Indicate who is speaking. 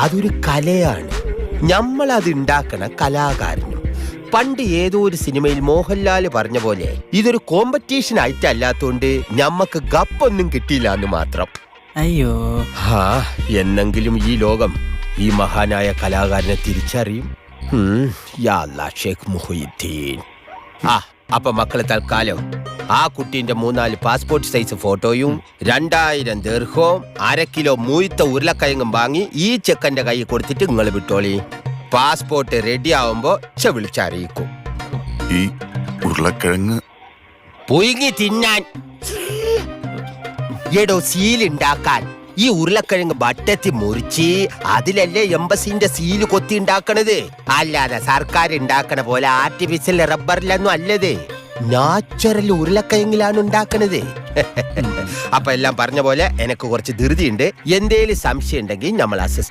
Speaker 1: അതൊരു കലയാണ്. നമ്മളത് ഉണ്ടാക്കണ കലാകാരനും. പണ്ട് ഏതോ ഒരു സിനിമയിൽ മോഹൻലാൽ പറഞ്ഞ പോലെ ഇതൊരു കോമ്പറ്റീഷൻ ആയിട്ടല്ലാത്തോണ്ട് ഞമ്മക്ക് ഗപ്പൊന്നും കിട്ടിയില്ല എന്ന് മാത്രം.
Speaker 2: അയ്യോ,
Speaker 1: എന്നെങ്കിലും ഈ ലോകം ഈ മഹാനായ കലാകാരനെ തിരിച്ചറിയും. യാ അല്ലാഹ്, ഷേഖ് മുഹീദ്ദീൻ. അപ്പൊ മക്കളെ, തൽക്കാലം ആ കുട്ടീന്റെ 3-4 പാസ്പോർട്ട് സൈസ് ഫോട്ടോയും 2000 ദിർഹവും 1/2 കിലോ മൂത്ത ഉരുളക്കിഴങ്ങും വാങ്ങി ഈ ചെക്കന്റെ കൈ കൊടുത്തിട്ട് നിങ്ങൾ വിട്ടോളി. പാസ്പോർട്ട് റെഡി ആവുമ്പോ വിളിച്ചറിയിക്കും.
Speaker 3: ഈ ഉരുളക്കിഴങ്ങ്
Speaker 1: പുഴുങ്ങി തിന്നാൻ. എടോ, സീലുണ്ടാക്കാൻ ഈ ഉരുളക്കിഴങ്ങ് ബട്ടത്തി മുറിച്ച് അതിലല്ലേ എംബസിന്റെ സീല് കൊത്തി ഉണ്ടാക്കണത്. അല്ലാതെ സർക്കാർ ഉണ്ടാക്കണ പോലെ ആർട്ടിഫിഷ്യൽ റബ്ബറിലൊന്നും അല്ലത്. നാച്ചുറൽ ഉരുളക്കിഴങ്ങിലാണ് ഉണ്ടാക്കണത്. അപ്പൊ എല്ലാം പറഞ്ഞ പോലെ എനിക്ക് കുറച്ച് ധൃതിയുണ്ട്. എന്തേലും സംശയം ഉണ്ടെങ്കിൽ നമ്മൾ അസിസ്റ്റന്റ്